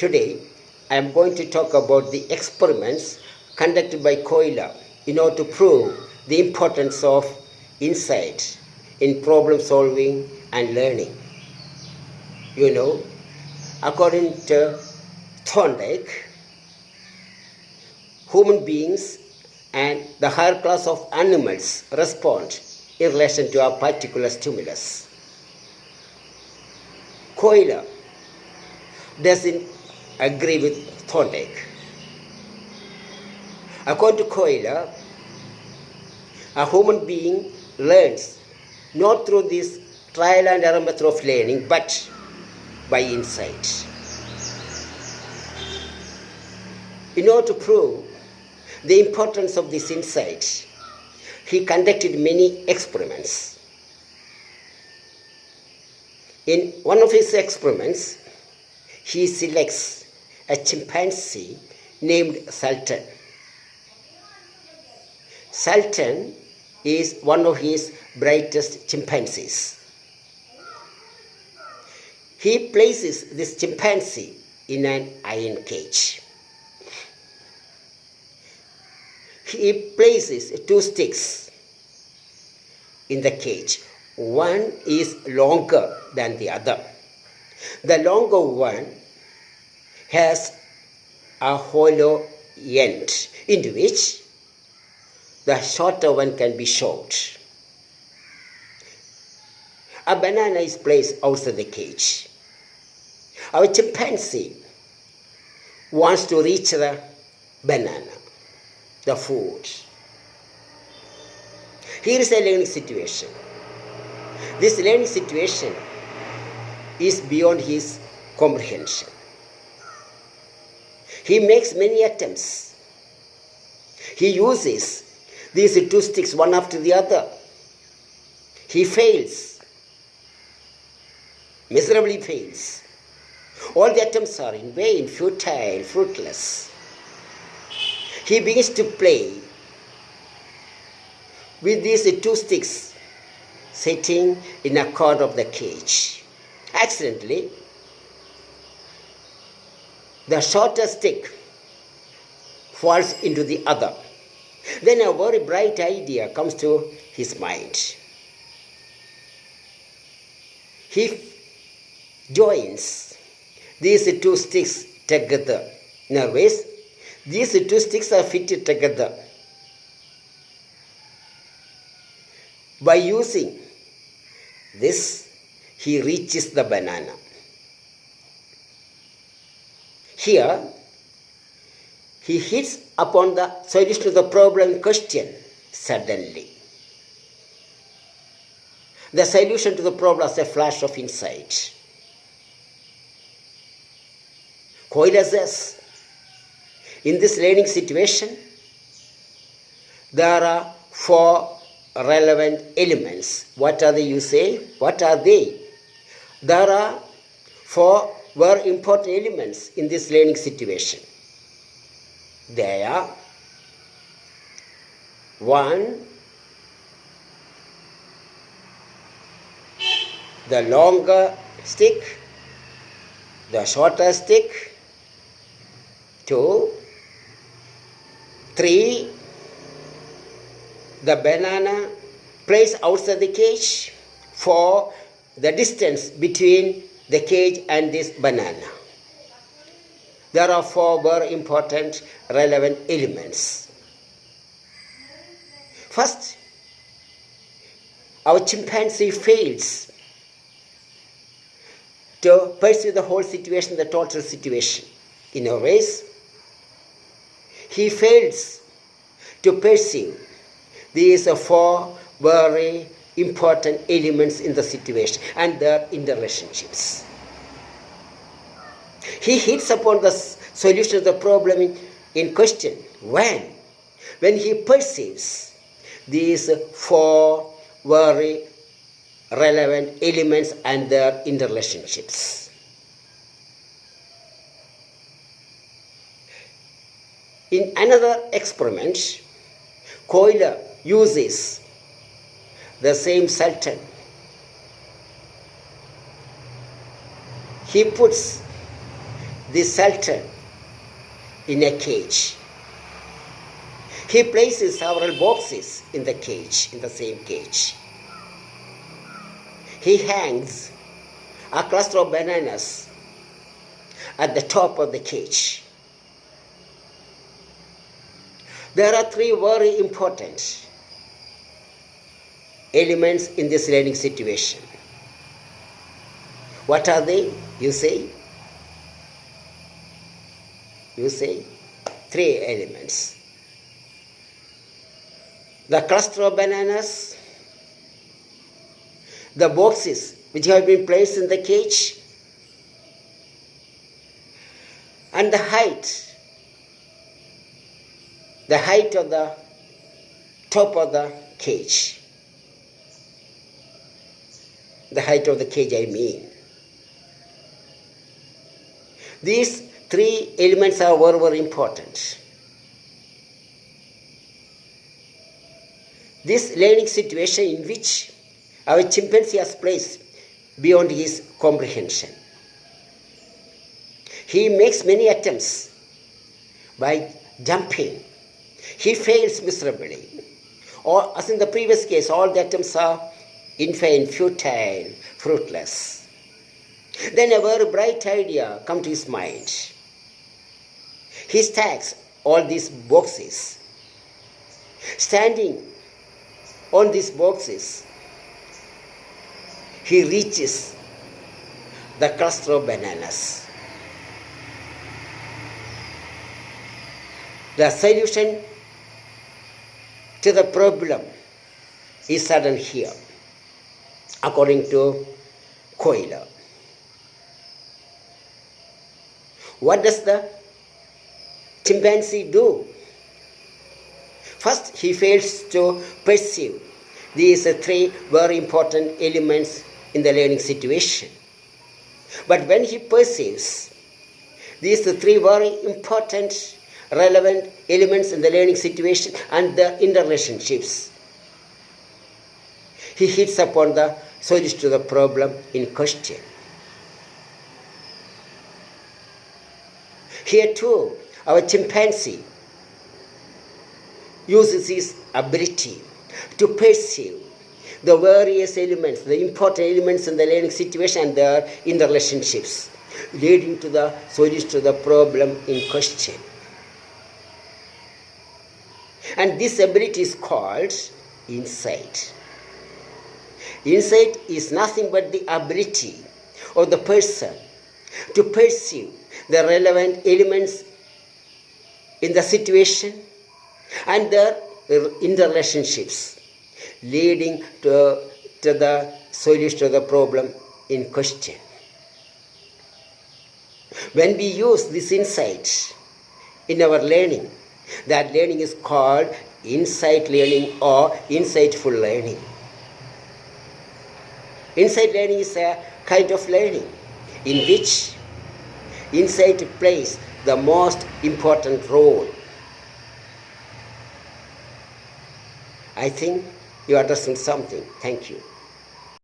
Today, I am going to talk about the experiments conducted by Kohler in order to prove the importance of insight in problem solving and learning. You know, according to Thorndike, human beings and the higher class of animals respond in relation to a particular stimulus. Kohler doesn't agree with Thorndike. According to Kohler, a human being learns not through this trial and error method of learning, but by insight. In order to prove the importance of this insight, he conducted many experiments. In one of his experiments, he selects a chimpanzee named Sultan. Sultan is one of his brightest chimpanzees. He places this chimpanzee in an iron cage. He places two sticks in the cage. One is longer than the other. The longer one has a hollow end into which the shorter one can be shoved. A banana is placed outside the cage. Our chimpanzee wants to reach the banana, the food. Here is a learning situation. This learning situation is beyond his comprehension. He makes many attempts. He uses these two sticks one after the other. He fails, miserably fails. All the attempts are in vain, futile, fruitless. He begins to play with these two sticks sitting in a corner of the cage. Accidentally, the shorter stick falls into the other. Then a very bright idea comes to his mind. He joins these two sticks together. In other words, these two sticks are fitted together. By using this, he reaches the banana. Here, he hits upon the solution to the problem in question suddenly. The solution to the problem is a flash of insight. Kohler says, in this learning situation, there are four relevant elements. What are they, you say? What are they? There are four very important elements in this learning situation. They are: one, the longer stick, the shorter stick. Two, three, the banana placed outside the cage. Four, the distance between the cage and this banana. There are four very important relevant elements. First, our chimpanzee fails to perceive the whole situation, the total situation. In a ways, he fails to perceive these four very important elements in the situation and their interrelationships. He hits upon the solution of the problem in question when he perceives these four very relevant elements and their interrelationships. In another experiment, Kohler uses the same Sultan. He puts the sultan in a cage. He places several boxes in the cage, in the same cage. He hangs a cluster of bananas at the top of the cage. There are three very important elements in this learning situation. What are they? You say? Three elements. The cluster of bananas, the boxes which have been placed in the cage, and the height of the top of the cage. The height of the cage, I mean. These three elements are very, very important. This learning situation in which our chimpanzee has placed beyond his comprehension. He makes many attempts by jumping. He fails miserably. Or, as in the previous case, all the attempts are in vain, futile, fruitless. Then a very bright idea comes to his mind. He stacks all these boxes. Standing on these boxes, he reaches the cluster of bananas. The solution to the problem is sudden here, according to Kohler. What does the chimpanzee do? First, he fails to perceive these three very important elements in the learning situation. But when he perceives these three very important, relevant elements in the learning situation and the interrelationships, he hits upon the solution to the problem in question. Here too, our chimpanzee uses his ability to perceive the various elements, the important elements in the learning situation and their interrelationships, leading to the solution to the problem in question. And this ability is called insight. Insight is nothing but the ability of the person to perceive the relevant elements in the situation and their interrelationships, leading to the solution to the problem in question. When we use this insight in our learning, that learning is called insight learning or insightful learning. Insight learning is a kind of learning in which insight plays the most important role. I think you are understand something. Thank you.